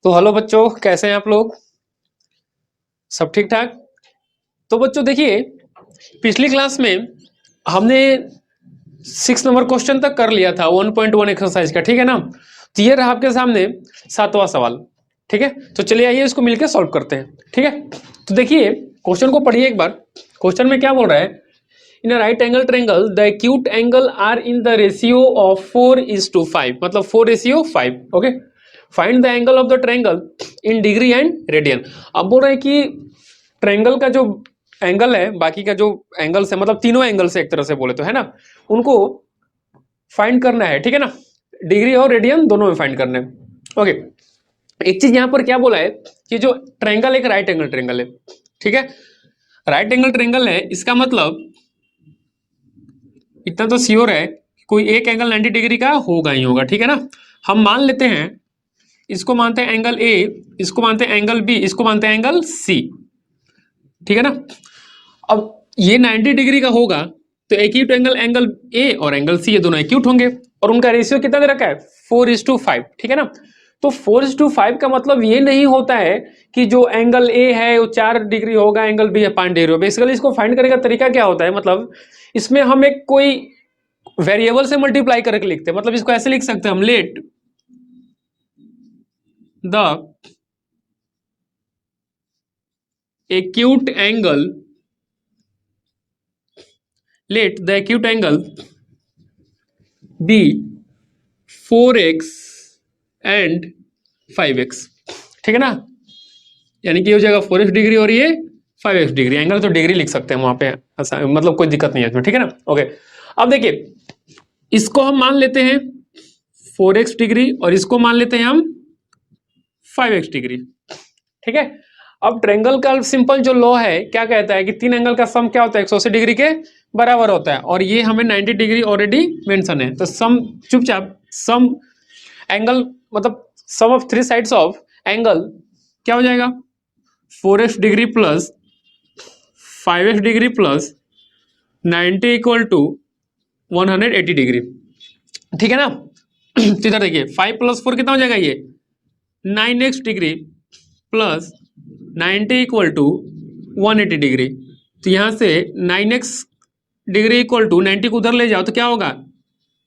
तो हेलो बच्चों, कैसे हैं आप लोग? सब ठीक ठाक। तो बच्चों देखिए, पिछली क्लास में हमने 6 नंबर क्वेश्चन तक कर लिया था 1.1 एक्सरसाइज का, ठीक है ना। तो ये रहा आपके सामने 7वां सवाल। ठीक है, तो चलिए आइए इसको मिलकर सॉल्व करते हैं। ठीक है, तो देखिए क्वेश्चन को पढ़िए एक बार। क्वेश्चन में क्या बोल रहा है? In a right angle triangle the acute angle are in the ratio of 4:5, मतलब 4:5। Okay, find the angle of the triangle in degree and radian. अब बोल रहे हैं कि ट्रायंगल का जो एंगल है, बाकी का जो एंगल्स है, मतलब तीनों एंगल से एक तरह से बोले तो, है ना, उनको फाइंड करना है। ठीक है ना, डिग्री और रेडियन दोनों में फाइंड करना है। ओके, एक चीज यहां पर क्या बोला है कि जो ट्रायंगल एक राइट एंगल ट्रायंगल है। ठीक है, राइट एंगल ट्रायंगल है, इसका मतलब इतना तो श्योर है कि कोई एक एंगल 90 डिग्री का होगा ही होगा। ठीक है ना, हम मान लेते हैं, इसको मानते हैं एंगल ए, इसको मानते हैं एंगल बी, इसको मानते हैं एंगल सी। ठीक है ना, अब ये 90 डिग्री का होगा तो एक्यूट एंगल एंगल ए और एंगल सी, ये दोनों एक्यूट होंगे और उनका रेशियो कितना दे रखा है? 4:5। ठीक है ना, तो 4:5 का मतलब ये नहीं होता है कि जो एंगल ए है वो 4 डिग्री होगा, एंगल बी है 5 डिग्री होगा। बेसिकली इसको फाइंड करने का तरीका क्या होता है, मतलब इसमें हम एक कोई वेरिएबल से मल्टीप्लाई करके लिखते हैं। मतलब इसको ऐसे लिख सकते हैं हम, let the acute angle let the acute angle be 4x and 5x। ठीक है ना, यानी कि हो जाएगा 4x डिग्री और ये 5x डिग्री। एंगल तो डिग्री लिख सकते हैं वहां पे, मतलब कोई दिक्कत नहीं है इसमें। ठीक है ना, ओके। अब देखिए, इसको हम मान लेते हैं 4x डिग्री और इसको मान लेते हैं हम 5x डिग्री। ठीक है, अब ट्रायंगल का सिंपल जो लॉ है क्या कहता है कि तीन एंगल का सम क्या होता है? 180 डिग्री के बराबर होता है, और ये हमें 90 डिग्री ऑलरेडी मेंशन है। तो सम, चुपचाप सम एंगल, मतलब sum of three sides of angle क्या हो जाएगा? 4x degree plus 5x degree plus 90 equal to 180 degree. ठीक है ना, तो इधर देखिए 5 + 4 कितना हो जाएगा? ये 9x degree plus 90 equal to 180 degree. तो यहां से 9x डिग्री इक्वल टू 90 को उधर ले जाओ तो क्या होगा?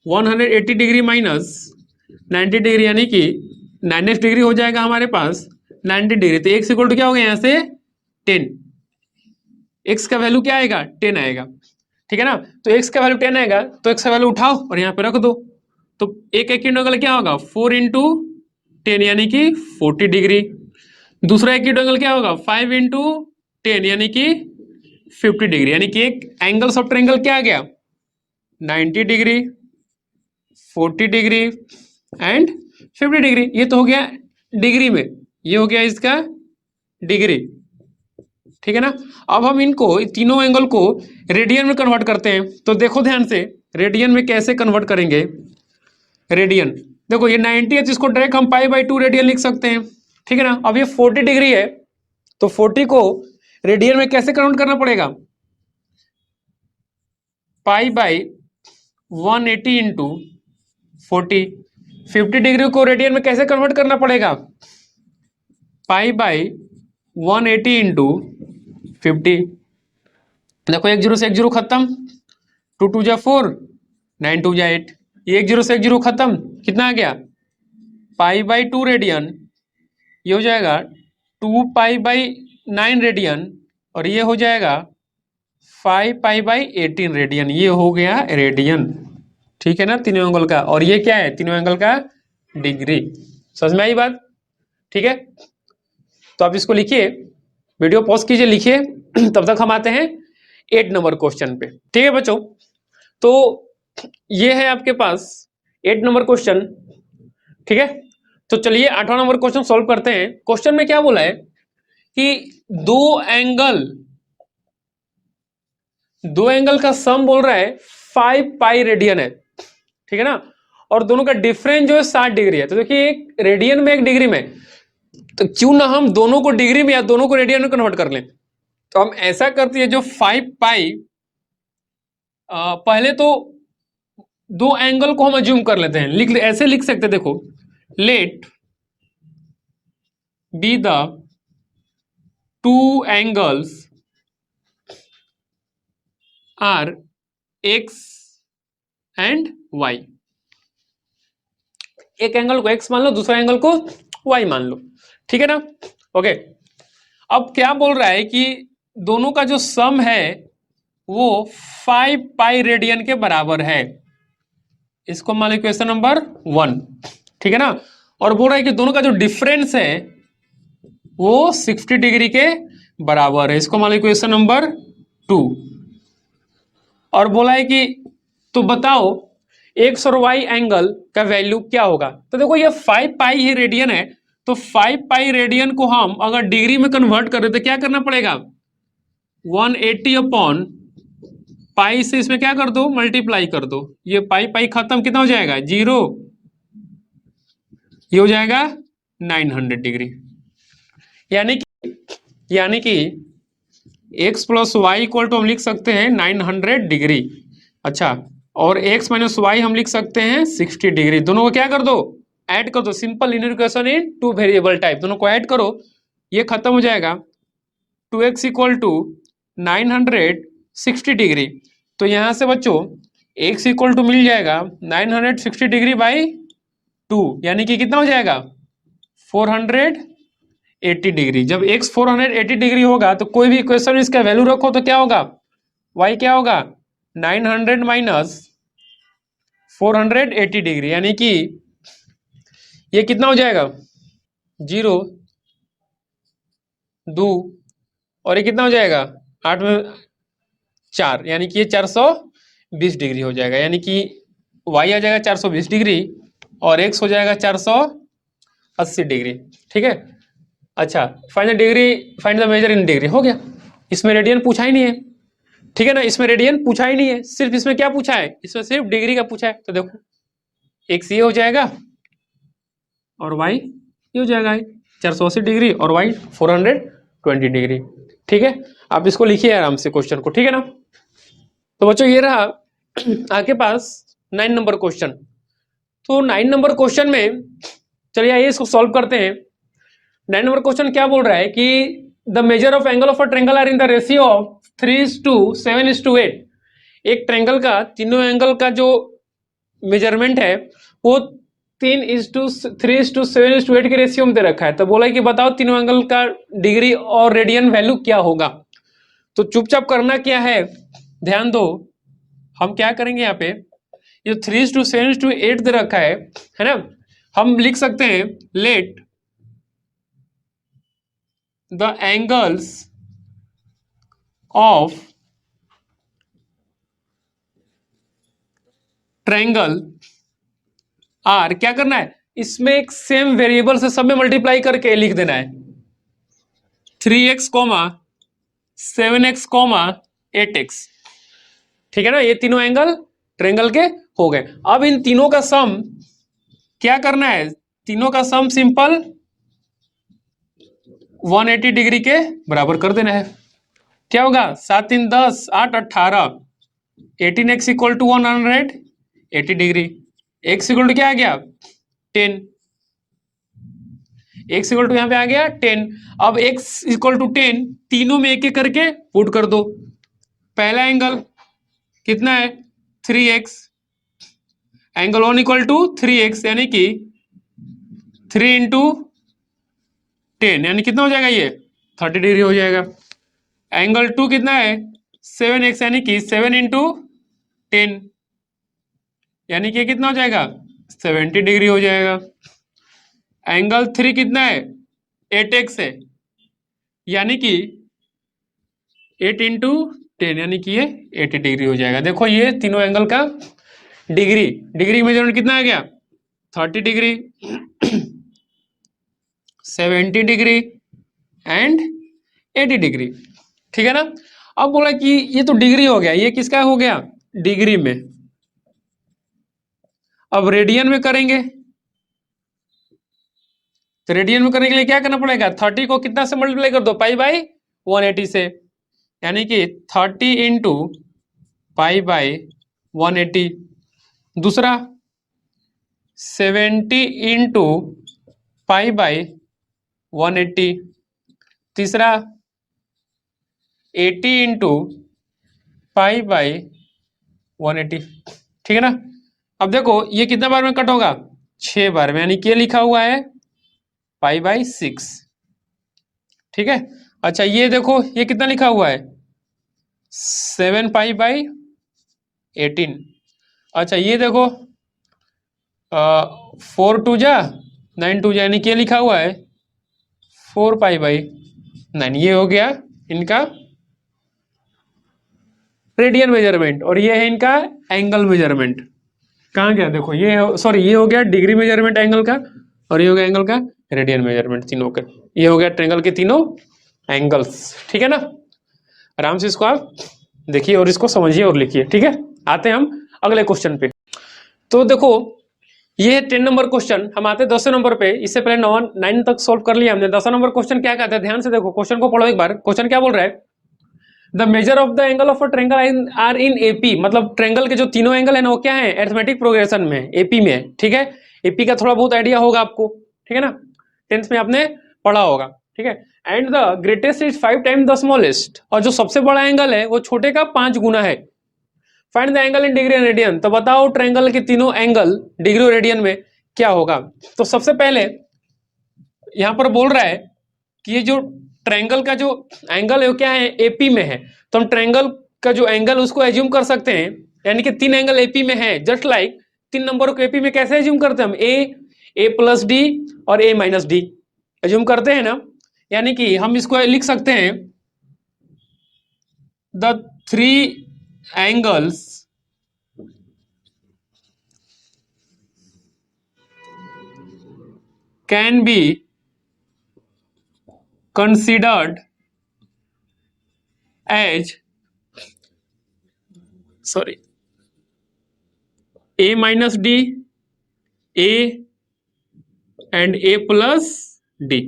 180 डिग्री माइनस 90 डिग्री, यानी कि 9x डिग्री हो जाएगा हमारे पास 90 डिग्री। तो x इक्वल टू क्या हो गया यहाँ से? 10। x का वैल्यू क्या आएगा? 10 आएगा। ठीक है ना, तो x का वैल्यू 10 आएगा तो x का वैल्यू उठाओ और यहाँ पे रख दो। तो एक एंगल क्या होगा? 4 × 10 यानी कि 40 डिग्री। दूसरा एक्यूट एंगल क्या होगा? 5 × 10 यानी कि 50 डिग्री। यानी कि एक एंगल्स ऑफ ट्रायंगल क्या आ गया? 90 डिग्री, 40 डिग्री एंड 50 डिग्री। ये तो हो गया डिग्री में, ये हो गया इसका डिग्री। ठीक है ना, अब हम इनको तीनों एंगल को रेडियन में कन्वर्ट करते हैं। तो देखो ध्यान से, रेडियन में कैसे कन्वर्ट करेंगे? रेडियन देखो, ये 90 है तो इसको डायरेक्ट हम π/2 रेडियन लिख सकते हैं। ठीक है ना, अब ये 40 डिग्री है तो 40 को रेडियन में कैसे कन्वर्ट करना पड़ेगा? π/180 इंटू 40। 50 डिग्री को रेडियन में कैसे कन्वर्ट करना पड़ेगा? π/180 इंटू 50। देखो, एक जीरो से एक जीरो खत्म, 2 × 2 = 4, 9 × 2 = 8। ये एक जीरो से एक जीरो खत्म, कितना आ गया? π/2 रेडियन। ये हो जाएगा 2π/9 रेडियन और ये हो जाएगा 5π/18 रेडियन। ये हो गया रेडियन। ठीक है ना, तीनों एंगल का। और ये क्या है? तीनों एंगल का डिग्री। समझ में आई बात? ठीक है, तो आप इसको लिखिए, वीडियो पॉज कीजिए, लिखिए। तब तक हम आते हैं 8 नंबर क्वेश्चन पे। ठीक है बच्चों, तो ये है आपके पास 8 नंबर क्वेश्चन। ठीक है, तो चलिए 8वां नंबर क्वेश्चन सॉल्व करते हैं। क्वेश्चन में क्या बोला है कि दो एंगल का सम बोल रहा है 5π रेडियन है। ठीक है ना, और दोनों का डिफरेंस जो है 60 डिग्री है। तो देखिए, एक रेडियन में एक डिग्री में, तो क्यों ना हम दोनों को डिग्री में या दोनों को रेडियन में कन्वर्ट कर लें। तो हम ऐसा करते हैं, जो 5π, पहले तो दो एंगल को हम अज्यूम कर लेते हैं, ऐसे लिख सकते हैं। देखो, let be the two angles are x and y. एक एंगल को एक्स मान लो, दूसरा एंगल को वाई मान लो, ठीक है ना। ओके, अब क्या बोल रहा है कि दोनों का जो सम है वो 5 पाई रेडियन के बराबर है। इसको मान लो क्वेश्चन नंबर 1, ठीक है ना। और बोल रहा है कि दोनों का जो डिफरेंस है वो 60 डिग्री के बराबर है। इसको मान लो क्वेश्चन नंबर 2। और बोला है कि तो बताओ एक्स और वाई एंगल का वैल्यू क्या होगा। तो देखो ये 5 पाई ही रेडियन है, तो 5 पाई रेडियन को हम अगर डिग्री में कन्वर्ट करें तो क्या करना पड़ेगा, 180 अपॉन पाई से इसमें क्या कर दो, मल्टीप्लाई कर दो। ये पाई पाई खत्म, कितना हो जाएगा 0, ये हो जाएगा 900 डिग्री। यानी कि x plus y equal to हम लिख सकते हैं 900 डिग्री। अच्छा, और x माइनस वाई हम लिख सकते हैं 60 डिग्री। दोनों को क्या कर दो, ऐड कर दो। Simple linear equation in two variable type, दोनों को ऐड करो, ये खत्म हो जाएगा। 2x equal to 960 degree. तो यहां से बच्चों x इक्वल टू मिल जाएगा 960 डिग्री बाई 2, यानी कि कितना हो जाएगा 480 डिग्री। जब x 480 डिग्री होगा तो कोई भी इक्वेशन इसका वैल्यू रखो तो क्या होगा, y क्या होगा 900 माइनस 480 डिग्री, यानी कि ये कितना हो जाएगा 0 2, और ये कितना हो जाएगा 8 में 4, यानी कि ये 420 डिग्री हो जाएगा। यानी कि y आ जाएगा 420 डिग्री और x हो जाएगा 480 डिग्री, ठीक है। अच्छा, find the degree, find the measure in degree, हो गया। इसमें रेडियन पूछा ही नहीं है, ठीक है ना, इसमें रेडियन पूछा ही नहीं है, सिर्फ इसमें क्या पूछा है, इसमें सिर्फ डिग्री का पूछा है। तो देखो x ये हो जाएगा और y ये हो जाएगा 480 डिग्री और y 420 डिग्री, ठीक है। आप इसको लिखिए आराम से क्वेश्चन को, ठीक है ना। तो बच्चों ये रहा आपके पास 9 नंबर क्वेश्चन। तो 9 नंबर क्वेश्चन में चलिए आइए इसको सॉल्व करते हैं। 9 नंबर क्वेश्चन क्या बोल रहा है कि the measure of angle of a triangle are in the ratio of 3:7:8। एक ट्रायंगल का तीनों एंगल का जो मेजरमेंट है वो 3:7:8 के रेशियो में दे रखा है। तो बोला है कि बताओ तीनों एंगल का डिग्री और रेडियन वैल्यू क्या होगा। तो चुपचाप करना क्या है, ध्यान दो। हम क्या करेंगे यहाँ पे, ये 3:7:8 दे रखा है ना। हम लिख सकते हैं let the angles of triangle are, क्या करना है, इसमें एक सेम वेरिएबल से सब में मल्टीप्लाई करके लिख देना है 3x, 7x, 8x, ठीक है ना। ये तीनों एंगल ट्रायंगल के हो गए। अब इन तीनों का सम क्या करना है, तीनों का सम सिंपल 180 डिग्री के बराबर कर देना है। क्या होगा 7 3 10 8 18, 18x equal to 180 degree. x equal to क्या आ गया 10, x इक्वल टू यहाँ पे आ गया 10। अब x इक्वल टू 10 तीनों में एक एक करके पुट कर दो। पहला एंगल कितना है 3x, angle 1 equal to 3x, यानी कि 3 इंटू 10, यानी कितना हो जाएगा ये 30 डिग्री हो जाएगा। एंगल 2 कितना है 7x, यानी कि 7 इंटू 10, यानी कि कितना हो जाएगा 70 डिग्री हो जाएगा। एंगल 3 कितना है 8x है, यानी कि 8 इंटू 10, यानी कि ये 80 डिग्री हो जाएगा। देखो ये तीनों एंगल का डिग्री मेजरमेंट कितना आ गया 30 डिग्री 70 डिग्री एंड 80 डिग्री, ठीक है ना। अब बोला कि ये तो डिग्री हो गया, ये किसका हो गया डिग्री में। अब रेडियन में करेंगे, तो रेडियन में करने के लिए क्या करना पड़ेगा, 30 को कितना से मल्टीप्लाई कर दो पाई बाई 180 से, यानी कि 30 इंटू पाई बाई 180। दूसरा 70 इंटू पाई बाई 180, तीसरा 80 इंटू पाई बाई 180, ठीक है ना। अब देखो ये कितने बार में कट होगा, 6 बार में, यानी कि ये लिखा हुआ है पाई बाई 6, ठीक है। अच्छा ये देखो ये कितना लिखा हुआ है, 7 पाई बाई 18। अच्छा ये देखो 4 टू जा 9 टू जा, यानी कि ये लिखा हुआ है 4 पाई बाई 9। ये हो गया इनका रेडियन मेजरमेंट, और ये है इनका एंगल मेजरमेंट। कहाँ गया देखो, ये सॉरी ये हो गया डिग्री मेजरमेंट एंगल का, और ये हो गया एंगल का रेडियन मेजरमेंट, तीनों का। ये हो गया ट्रायंगल के तीनों एंगल्स, ठीक है ना। आराम से इसको आप देखिए और इसको समझिए और लिखिए, ठीक है। आते हैं हम अगले क्वेश्चन पे। तो देखो ये है 10 नंबर क्वेश्चन, हम आते हैं 10 नंबर पे। इससे पहले 9 तक सोल्व कर लिया हमने। 10 नंबर क्वेश्चन क्या कहता है, ध्यान से देखो क्वेश्चन को पढ़ो एक बार। क्वेश्चन क्या बोल रहा है, the measure of the angle of a triangle are in AP, मतलब ट्रायंगल के जो तीनों एंगल है ना वो क्या है, अरिथमेटिक प्रोग्रेशन में, एपी में, ठीक है। एपी का थोड़ा बहुत आइडिया होगा आपको, ठीक है ना, 10th में आपने पढ़ा होगा, ठीक है। And the greatest is 5 times the smallest, और जो सबसे बड़ा एंगल है वो छोटे का 5 गुना है। Find the angle in degree and radian, तो बताओ ट्रायंगल के तीनों एंगल डिग्री और रेडियन में क्या होगा। तो सबसे पहले यहां पर बोल रहा है कि ये जो ट्रायंगल का जो एंगल है वो क्या है, एपी में है। तो हम ट्रायंगल का जो एंगल उसको एज्यूम कर सकते हैं, यानी कि 3 एंगल एपी में है। जस्ट लाइक 3 नंबरों को एपी में कैसे एज्यूम करते हैं हम, ए प्लस डी और ए माइनस डी एज्यूम करते हैं ना। यानी कि हम इसको लिख सकते हैं the 3 angles can be considered as a minus d, a and a plus d।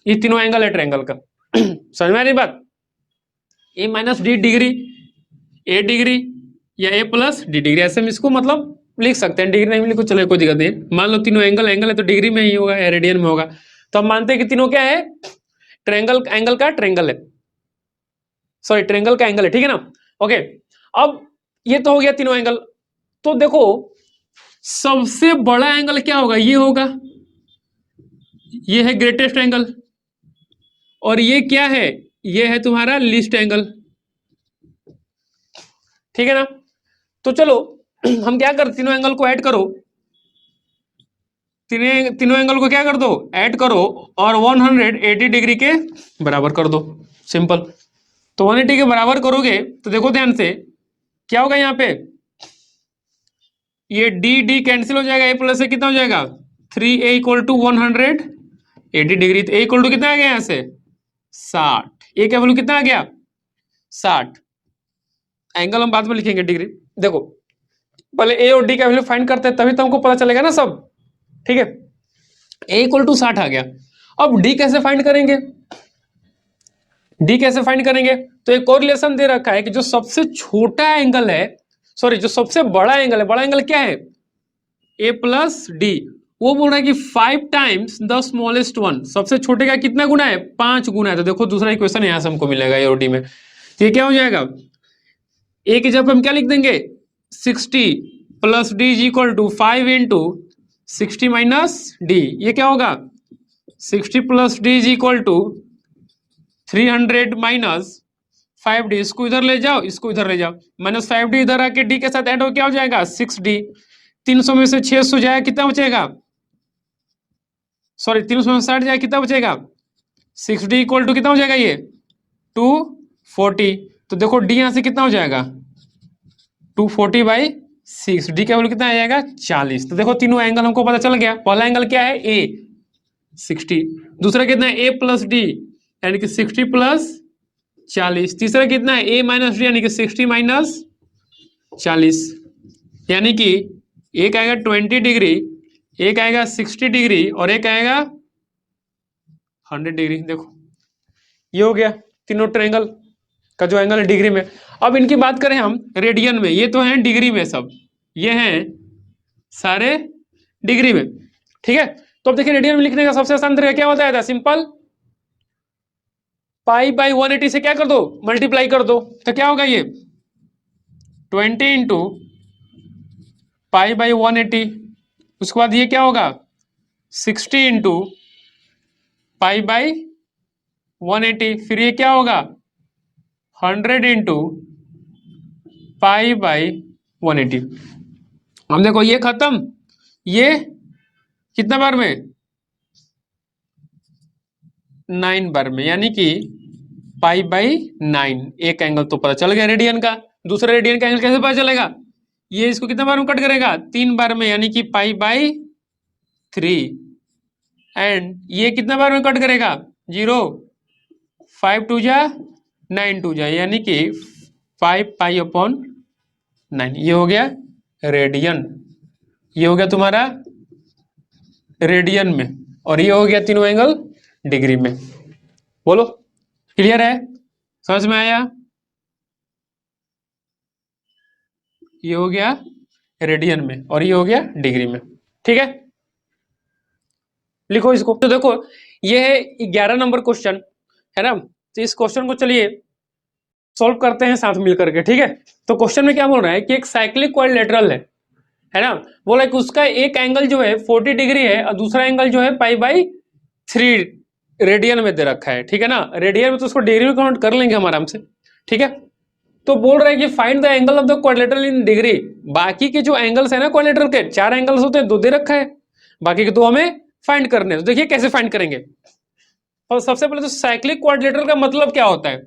ये तीनों एंगल है ट्रायंगल का। समझ में आ रही बात, a minus D degree, a degree या a प्लस डी डिग्री, ऐसे हम इसको मतलब लिख सकते हैं। डिग्री नहीं भी लिखो चलो कोई दिक्कत नहीं। मान लो तीनों एंगल है तो डिग्री में ही होगा या रेडियन में होगा। तो हम मानते हैं कि तीनों क्या है, ट्रायंगल एंगल का ट्रायंगल है, सॉरी ट्रायंगल का एंगल है, ठीक है ना। ओके अब ये तो हो गया तीनों एंगल। तो देखो सबसे बड़ा एंगल क्या होगा, ये होगा, ये है ग्रेटेस्ट एंगल, और ये क्या है, ये है तुम्हारा लीस्ट एंगल, ठीक है ना। तो चलो हम क्या कर, तीनों एंगल को ऐड करो, तीनों एंगल को क्या कर दो, ऐड करो, और 180 डिग्री के बराबर कर दो, सिंपल। तो 180 के बराबर करोगे तो देखो ध्यान से क्या होगा, यहाँ पे ये डी डी कैंसिल हो जाएगा, ए प्लस से कितना हो जाएगा 3a इक्वल टू 180 डिग्री। तो ए इक्वल टू कितना आ गया यहाँ से 60, ए का वैल्यू कितना आ गया 60। एंगल हम बाद में लिखेंगे डिग्री। देखो पहले ए और डी का वैल्यू फाइंड करते हैं तभी तो हमको पता चलेगा ना सब, ठीक है। ए इक्वल टू 60 आ गया। अब डी कैसे फाइंड करेंगे, डी कैसे फाइंड करेंगे, तो एक और रिलेशन दे रखा है कि जो सबसे छोटा एंगल है, सॉरी जो सबसे बड़ा एंगल है, बड़ा एंगल क्या है ए प्लस डी, वो बोल रहा है कि 5 टाइम्स द स्मॉलेस्ट वन, सबसे छोटे का कितना गुना है 5 गुना है। तो देखो दूसरा इक्वेशन यहां से हमको मिलेगा ए और डी में, तो ये क्या हो जाएगा, ए की जगह हम क्या लिख देंगे 60 plus d is equal to 5 into 60 minus d. ये क्या होगा 60 plus d is equal to 300 minus 5d। इसको इधर ले जाओ, इसको इधर ले जाओ, माइनस 5d इधर आके d के साथ ऐड हो क्या हो जाएगा 6d। 300 में से 600 जाए कितना बचेगा, सॉरी 300 में 60 जाए कितना बचेगा 6d इक्वल टू कितना हो जाएगा ये 240। तो देखो d यहां से कितना हो जाएगा 240 बाई 6, डी का वैल्यू कितना आ जाएगा 40। तो देखो तीनों एंगल हमको पता चल गया। पहला एंगल क्या है ए 60, दूसरा कितना है ए प्लस डी यानी कि 60 प्लस 40, तीसरा कितना है ए माइनस डी यानी कि 60 माइनस 40, यानी कि एक आएगा 20 डिग्री, एक आएगा 60 डिग्री और एक आएगा 100 डिग्री। देखो ये हो गया तीनों ट्रायंगल का जो एंगल है डिग्री में। अब इनकी बात करें हम रेडियन में, ये तो हैं डिग्री में सब, ये हैं सारे डिग्री में, ठीक है। तो अब देखिए रेडियन में लिखने का सबसे आसान तरीका क्या बताया था, सिंपल पाई बाई 180 से क्या कर दो, मल्टीप्लाई कर दो, तो क्या होगा ये 20 इंटू पाई बाई 180। उसके बाद ये क्या होगा 60 इंटू पाई बाई 180। फिर ये क्या होगा 100 इंटू पाई बाई 180। हम देखो ये खत्म, ये कितना बार में 9 बार में, यानी कि पाई बाई 9। एक एंगल तो पता चल गया रेडियन का, दूसरा रेडियन का एंगल कैसे पता चलेगा, ये इसको कितना बार में कट करेगा 3 बार में, यानी कि पाई बाई 3। एंड ये कितना बार में कट करेगा 0, 5 टू जा 9 टू जा, यानी कि 5 पाई अपॉन 9। ये हो गया रेडियन, ये हो गया तुम्हारा रेडियन में, और ये हो गया तीनों एंगल डिग्री में। बोलो क्लियर है, समझ में आया। ये हो गया रेडियन में और ये हो गया डिग्री में, ठीक है। लिखो इसको। तो देखो ये है 11 नंबर क्वेश्चन, है ना। तो इस क्वेश्चन को चलिए सॉल्व करते हैं साथ मिल करके, ठीक है। तो क्वेश्चन में क्या बोल रहा है कि एक साइक्लिक क्वाड्रिलेटरल है ना। बोला कि उसका एक एंगल जो है 40 डिग्री है और दूसरा एंगल जो है पाई बाई 3 रेडियन में दे रखा है, ठीक है ना। रेडियन में तो उसको डिग्री में कन्वर्ट कर लेंगे हम आराम से, ठीक है। तो बोल रहे हैं कि find the angle of the quadrilateral in degree. बाकी के जो एंगल्स है ना क्वाड्रिलेटरल के 4 एंगल्स होते हैं, 2 दे रखा है, बाकी के 2 हमें फाइंड करने हैं। तो देखिए कैसे फाइंड करेंगे। और सबसे पहले तो साइक्लिक क्वाड्रिलेटरल का मतलब क्या होता है।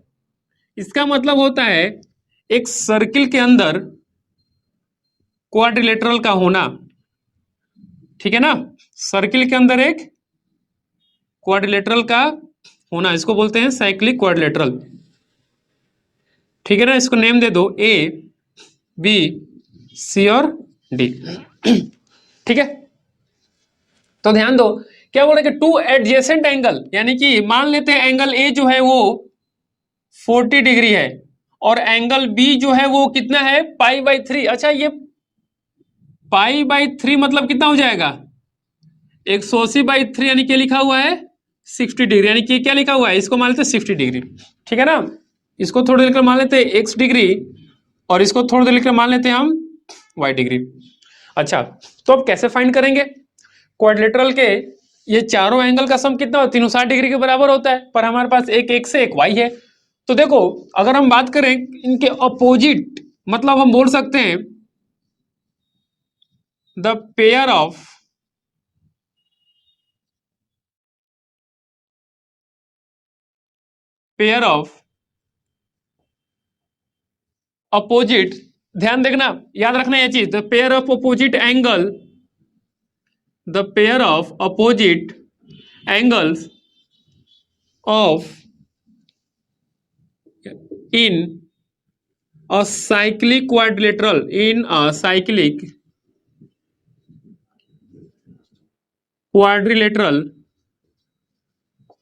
इसका मतलब होता है एक सर्किल के अंदर क्वाड्रिलेटरल का होना, ठीक है ना। सर्किल के अंदर एक क्वाड्रिलेटरल का होना, इसको बोलते हैं साइक्लिक क्वाड्रिलेटरल, ठीक है ना। इसको नेम दे दो ए बी सी और डी, ठीक है। तो ध्यान दो क्या बोल रहे कि 2 एडजेसेंट एंगल, यानी कि मान लेते हैं एंगल ए जो है वो 40 डिग्री है और एंगल बी जो है वो कितना है पाई बाई 3। अच्छा ये पाई बाई 3 मतलब कितना हो जाएगा 180 बाई 3, यानी कि लिखा हुआ है 60 डिग्री, यानी कि क्या लिखा हुआ है, इसको मान लेते हैं 60 डिग्री, ठीक है ना। इसको थोड़ी देर मान लेते हैं x डिग्री और इसको थोड़ी देर लिखकर मान लेते हैं हम y डिग्री। अच्छा तो अब कैसे फाइंड करेंगे क्वाड्रिलेटरल के, ये चारों एंगल का सम कितना होता है 360 डिग्री के बराबर होता है, पर हमारे पास एक x है एक y है। तो देखो अगर हम बात करें इनके अपोजिट, मतलब हम बोल सकते हैं द पेयर ऑफ अपोजिट, ध्यान देखना याद रखना ये चीज, the pair of opposite angle, the pair of opposite angles of in a cyclic quadrilateral, in a cyclic quadrilateral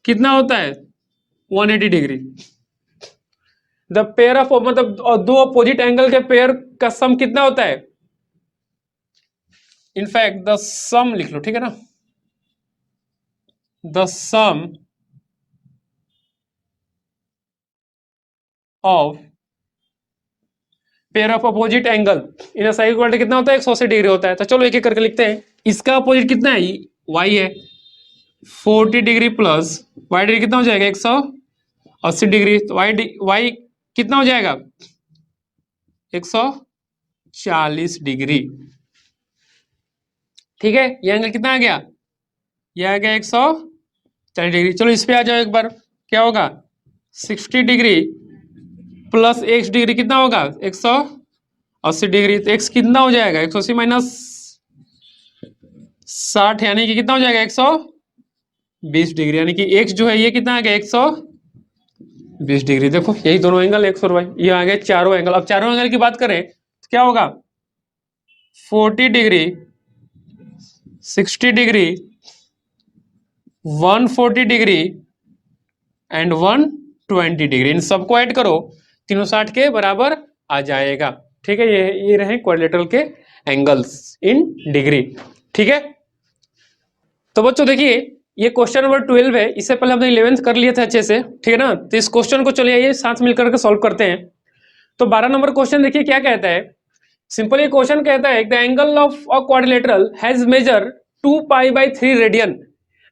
कितना होता है 180 डिग्री। द पेयर ऑफ, मतलब 2 अपोजिट एंगल के पेयर का सम कितना होता है, इनफैक्ट द सम लिख लो, ठीक है ना। The sum of pair of opposite angle in cyclic quadrilateral कितना होता है 180 डिग्री होता है। तो चलो एक एक करके लिखते हैं। इसका अपोजिट कितना है y है 40 डिग्री प्लस y डिग्री कितना हो जाएगा 180 डिग्री, तो y कितना हो जाएगा 140 डिग्री, ठीक है। ये एंगल कितना आ गया, ये आ गया 140 डिग्री। चलो इस पे आ जाओ एक बार, क्या होगा 60 डिग्री प्लस x डिग्री कितना होगा 180 डिग्री, तो x कितना हो जाएगा 180 माइनस 60, यानी कि कितना हो जाएगा 120 डिग्री, यानी कि x जो है ये कितना आ गया 120 डिग्री। देखो यही दोनों एंगल x और y, ये आ गए चारों एंगल। अब चारों एंगल की बात करें तो क्या होगा 40 degree 60 degree 140 degree and 120 degree, इन सबको ऐड करो 360 के बराबर आ जाएगा, ठीक है। ये रहे क्वाड्रिलेटरल के एंगल्स इन डिग्री, ठीक है। तो बच्चों देखिए ये क्वेश्चन नंबर 12 है, इससे पहले हमने 11th कर लिए थे अच्छे से, ठीक है ना। तो इस क्वेश्चन को चलिए आइए साथ मिलकर के सॉल्व करते हैं। तो 12 नंबर क्वेश्चन देखिए क्या कहता है। सिंपल ये क्वेश्चन कहता है the angle of a quadrilateral has measure 2π/3 radian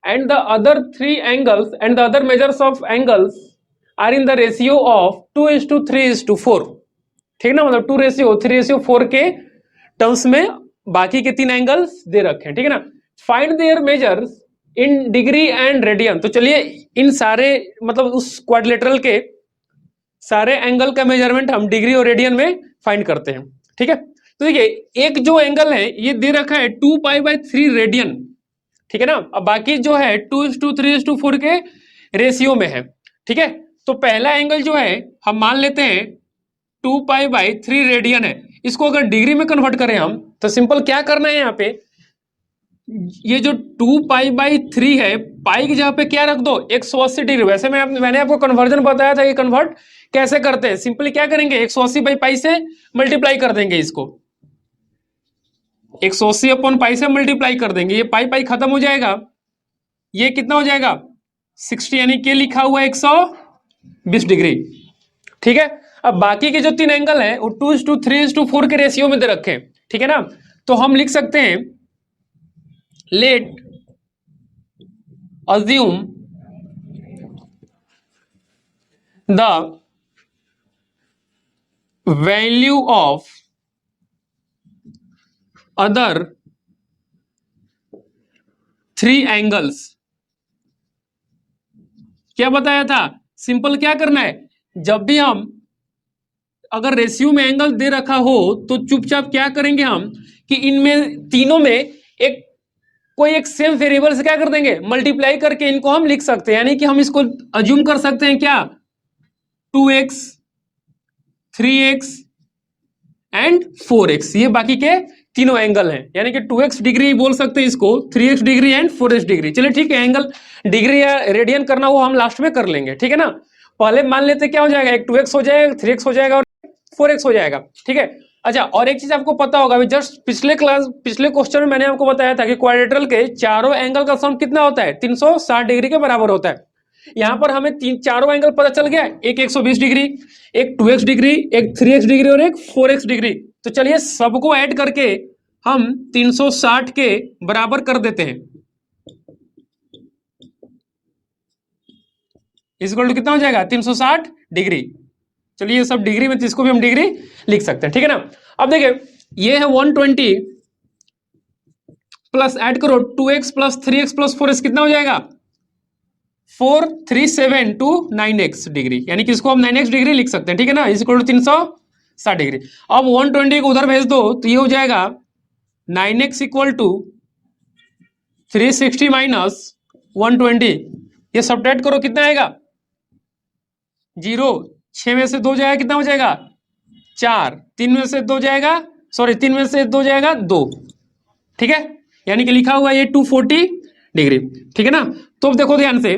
and the other 3 angles and the other measures of angles are in the ratio of 2:3:4। ठीक ना, मतलब 2:3:4 के टर्म्स में बाकी के 3 एंगल्स दे रखे हैं, ठीक है ना। Find there measures in degree and radian. तो चलिए इन सारे मतलब उस क्वाड्रिलेटरल के सारे एंगल का मेजरमेंट हम डिग्री और रेडियन में फाइंड करते हैं, ठीक है। तो देखिए एक जो एंगल है ये दे रखा है 2π/3 रेडियन, ठीक है ना। अब बाकी जो है 2:3:4 के रेशियो में है, ठीक है। तो पहला एंगल जो है हम मान लेते हैं 2π/3 रेडियन है। इसको अगर डिग्री में कन्वर्ट करें हम तो सिंपल क्या करना है, यहाँ पे ये जो 2π/3 है, पाई की जगह पे क्या रख दो 180 डिग्री। वैसे मैंने आपको कन्वर्जन बताया था कि कन्वर्ट कैसे करते हैं। सिंपली क्या करेंगे 180/पाई से मल्टीप्लाई कर देंगे, इसको 180/पाई से मल्टीप्लाई कर देंगे, ये पाई पाई खत्म हो जाएगा, ये कितना हो जाएगा 60, यानी कि लिखा हुआ 120 डिग्री, ठीक है। अब बाकी के जो 3 एंगल है वो 2:3:4 के रेशियो में दे रखे हैं, ठीक है ना। तो हम लिख सकते हैं late assume the value of other 3 angles। क्या बताया था, सिंपल क्या करना है, जब भी हम अगर रेशियो में एंगल दे रखा हो तो चुपचाप क्या करेंगे हम कि इनमें तीनों में एक कोई एक सेम वेरिएबल से क्या कर देंगे मल्टीप्लाई करके इनको हम लिख सकते हैं। यानी कि हम इसको अज्यूम कर सकते हैं क्या 2x 3x एंड 4x, ये बाकी के तीनों एंगल हैं। यानी कि 2x डिग्री बोल सकते हैं इसको, 3x degree and 4x degree. चलिए ठीक है, एंगल डिग्री या रेडियन करना वो हम लास्ट में कर लेंगे, ठीक है ना। पहले मान लेते क्या हो जाएगा, एक 2x हो जाएगा, 3x हो जाएगा और 4x हो जाएगा, ठीक है। अच्छा, और एक चीज आपको पता होगा, जस्ट पिछले क्वेश्चन में मैंने आपको बताया था कि क्वाड्रिलेटरल के चारों एंगल का सम कितना होता है 360 डिग्री के बराबर होता है। यहां पर हमें चारों एंगल पता चल गया, एक 120 डिग्री, एक 2x डिग्री, एक 3x डिग्री और एक 4x डिग्री। तो चलिए सबको ऐड करके हम 360 के बराबर कर देते हैं। इक्वल टू कितना हो जाएगा 360 डिग्री। चलिए ये सब डिग्री में, तो इसको भी हम डिग्री लिख सकते हैं, ठीक है ना। अब देखिए ये है 120 प्लस ऐड करो 2x plus 3x plus 4x कितना हो जाएगा 437 टू 9x डिग्री, यानी कि इसको हम 9x डिग्री लिख सकते हैं, ठीक है ना। Equal to 360 degree. अब 120 को उधर भेज दो तो ये हो जाएगा 9x इक्वल टू 360 माइनस 120, ये सब्ट्रैक्ट करो कितना आएगा 0, 6 में से 2 जाएगा कितना हो जाएगा 4, 3 में से 2 जाएगा, सॉरी 3 में से 2 जाएगा 2, ठीक है। यानी कि लिखा हुआ ये 240 डिग्री, ठीक है ना। तो अब देखो ध्यान से,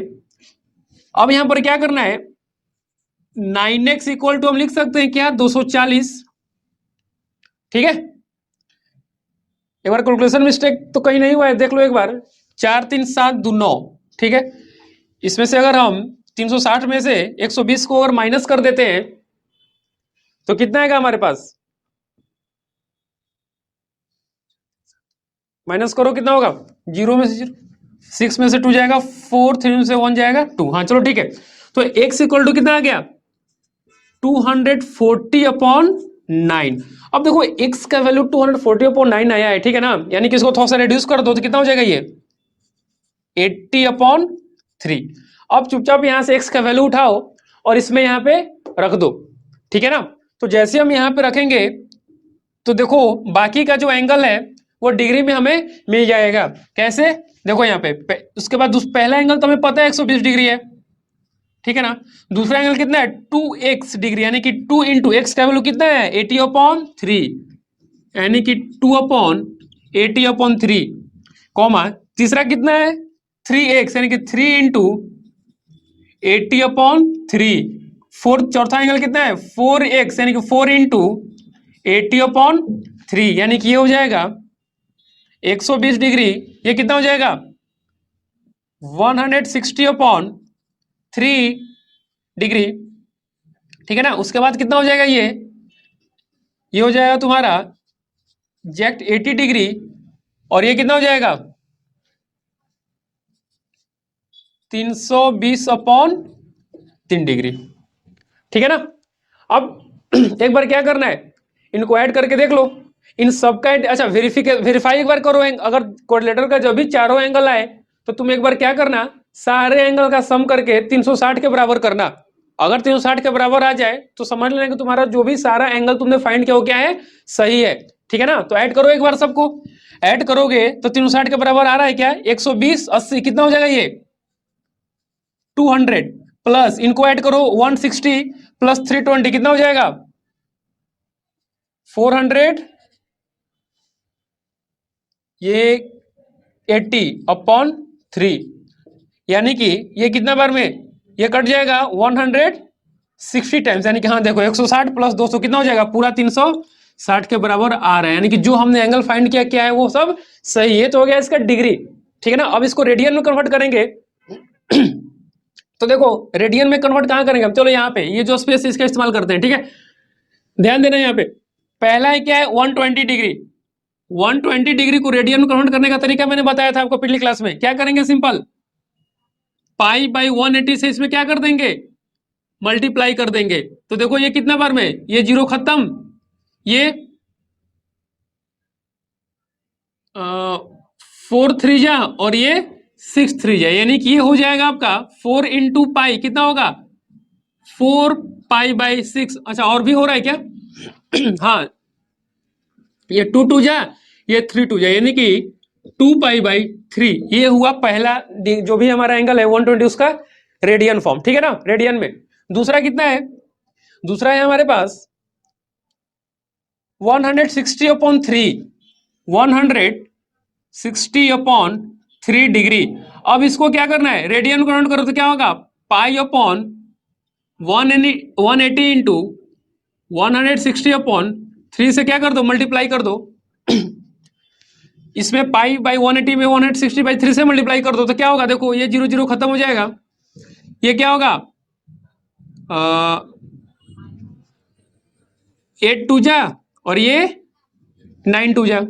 अब यहां पर क्या करना है 9x इक्वल टू हम लिख सकते हैं क्या 240, ठीक है। एक बार कैलकुलेशन मिस्टेक तो कहीं नहीं हुआ है, देख लो एक बार, 4 3 7 2 9, ठीक है। इसमें से अगर हम 360 में से 120 को अगर माइनस कर देते हैं तो कितना आएगा हमारे पास, माइनस करो कितना होगा 0 में से 0, 6 में से 2 जाएगा 4, 3 में से 1 जाएगा 2। हाँ चलो ठीक है, तो x इक्वल टू कितना आ गया 240/9। अब देखो x का वैल्यू 240/9 आया है, ठीक है ना। यानी कि इसको थोड़ा सा रिड्यूस कर दो तो कितना हो जाएगा ये 80/3। अब चुपचाप यहां से x का वैल्यू उठाओ और इसमें यहां पे रख दो, ठीक है ना। तो जैसे हम यहां पे रखेंगे तो देखो बाकी का जो एंगल है वो डिग्री में हमें मिल जाएगा। कैसे, देखो यहाँ पे उसके बाद पहला एंगल तो हमें पता है 120 डिग्री है, ठीक है ना। दूसरा एंगल कितना है 2x डिग्री, यानी कि 2 इंटू एक्स का वैल्यू कितना है 80/3, यानी कि 2/80/3, कॉमा तीसरा कितना है 3x, यानी कि 3 इंटू 80/3। फोर्थ चौथा एंगल कितना है 4x, यानी कि 4 इंटू 80/3, यानी कि ये हो जाएगा 120 डिग्री। ये कितना हो जाएगा 160/3 डिग्री, ठीक है ना। उसके बाद कितना हो जाएगा ये हो जाएगा तुम्हारा एग्जैक्ट 80 डिग्री, और ये कितना हो जाएगा 320/3 डिग्री, ठीक है ना। अब एक बार क्या करना है, इनको ऐड करके देख लो, इन सबका अच्छा वेरीफाई एक बार करो, अगर कोऑर्डिनेटर का जब भी चारों एंगल आए तो तुम एक बार क्या करना, सारे एंगल का सम करके 360 के बराबर करना। अगर 360 के बराबर आ जाए तो समझ लेना कि तुम्हारा जो भी सारा एंगल तुमने फाइंड किया वो क्या है, सही है, ठीक है ना। तो ऐड करो एक बार, सबको ऐड करोगे तो 360 के बराबर आ रहा है क्या, 120 80 कितना हो जाएगा ये 200, प्लस इनको ऐड करो 160 प्लस 320 कितना हो जाएगा 400, ये 80/3, यानी कि ये कितना बार में ये कट जाएगा 160 टाइम्स, यानी कि हाँ देखो 160 प्लस 200 कितना हो जाएगा पूरा 360 के बराबर आ रहा है, यानी कि जो हमने एंगल फाइंड किया क्या है वो सब सही है। तो हो गया इसका डिग्री, ठीक है ना। अब इसको रेडियन में कन्वर्ट करेंगे तो देखो रेडियन में कन्वर्ट कहां करेंगे हम, चलो यहाँ पे ये जो स्पेस इसका इस्तेमाल करते हैं, ठीक है। ध्यान देना यहाँ पे पहला है क्या है 120 डिग्री, 120 डिग्री को रेडियन में कन्वर्ट करने का तरीका मैंने बताया था आपको पिछली क्लास में। क्या करेंगे, सिंपल π/180 से इसमें क्या कर देंगे, मल्टीप्लाई कर देंगे। तो देखो ये कितना बार में, ये 0 खत्म, ये 4 3 जा और ये 6 3 जा, यानी कि ये हो जाएगा आपका 4 × π कितना होगा 4π/6। अच्छा और भी हो रहा है क्या हाँ ये 2 2 जा, ये 3 2 जा, यानी कि 2π/3। ये हुआ पहला जो भी हमारा एंगल है 120 उसका रेडियन फॉर्म, ठीक है ना, रेडियन में। दूसरा कितना है, दूसरा है हमारे पास 160/3, 160/3 डिग्री। अब इसको क्या करना है, रेडियन को कन्वर्ट करो तो क्या होगा π/180 इंटू 160/3 से क्या कर दो, मल्टीप्लाई कर दो इसमें π/180 में 160/3 से मल्टीप्लाई कर दो तो क्या होगा, देखो ये 0 0 खत्म हो जाएगा, ये क्या होगा 8 2 जा और ये 9 2 जा,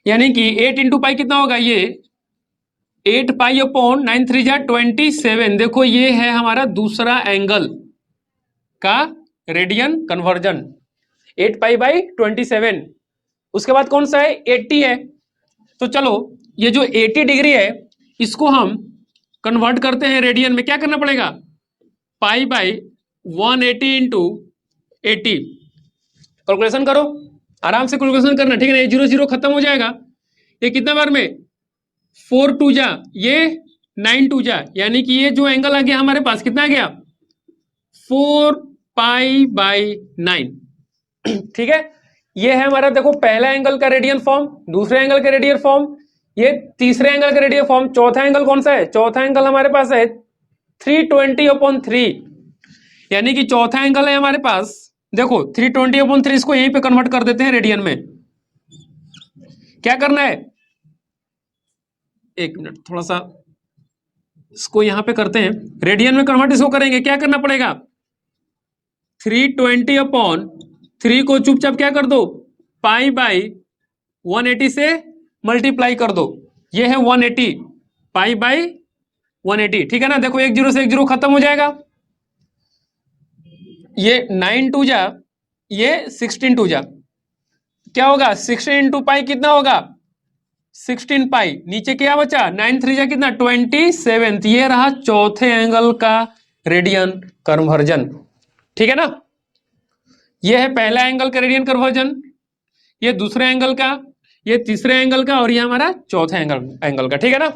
यानी कि 8 × π कितना होगा, ये 8π/9 3 जा 27। देखो ये है हमारा दूसरा एंगल का रेडियन कन्वर्जन 8π/27। उसके बाद कौन सा है 80 है, तो चलो ये जो 80 डिग्री है इसको हम कन्वर्ट करते हैं रेडियन में। क्या करना पड़ेगा π/180 इंटू 80, कैलकुलेशन करो आराम से, कैलकुलेशन करना, ठीक है ना। ये 0 0 खत्म हो जाएगा, ये कितना बार में 4 2 जा, ये 9 2 जा, यानी कि ये जो एंगल आ गया हमारे पास कितना आ गया 4π/9, ठीक है। ये है हमारा देखो पहला एंगल का रेडियन फॉर्म, दूसरे एंगल का रेडियन फॉर्म, ये तीसरे एंगल का रेडियन फॉर्म। चौथा एंगल कौन सा है, चौथा एंगल हमारे पास है 320/3, यानी कि चौथा एंगल है हमारे पास देखो 320/3, इसको यहीं पे कन्वर्ट कर देते हैं रेडियन में। क्या करना है, एक मिनट थोड़ा सा इसको यहां पे करते हैं, रेडियन में कन्वर्ट इसको करेंगे। क्या करना पड़ेगा 320/3 को चुपचाप क्या कर दो π/180 से मल्टीप्लाई कर दो, ये है 180 π/180, ठीक है ना। देखो 1 0 से 1 0 खत्म हो जाएगा, ये 9 2 जा, ये 16 2 जा, क्या होगा 16 × π कितना होगा 16 π, नीचे क्या बचा 9 3 जा कितना 27। ये रहा चौथे एंगल का रेडियन कन्वर्जन, ठीक है ना। ये है पहला एंगल का रेडियन कन्वर्जन, ये दूसरे एंगल का, ये तीसरे एंगल का, और ये हमारा चौथे एंगल का, ठीक है ना।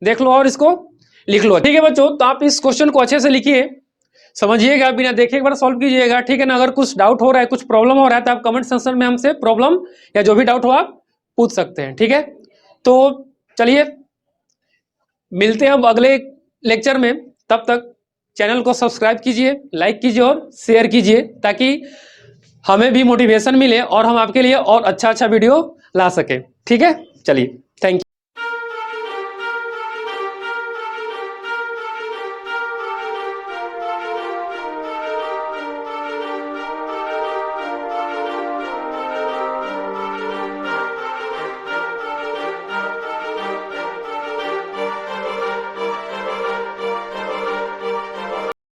देख लो और इसको लिख लो, ठीक है बच्चों। तो आप इस क्वेश्चन को अच्छे से लिखिए, समझिएगा, बिना देखे एक बार सॉल्व कीजिएगा, ठीक है ना। अगर कुछ डाउट हो रहा है, कुछ प्रॉब्लम हो रहा है तो आप कमेंट सेक्शन में हमसे प्रॉब्लम या जो भी डाउट हो आप पूछ सकते हैं, ठीक है। तो चलिए मिलते हैं अब अगले लेक्चर में, तब तक चैनल को सब्सक्राइब कीजिए, लाइक कीजिए और शेयर कीजिए, ताकि हमें भी मोटिवेशन मिले और हम आपके लिए और अच्छा वीडियो ला सके, ठीक है। चलिए।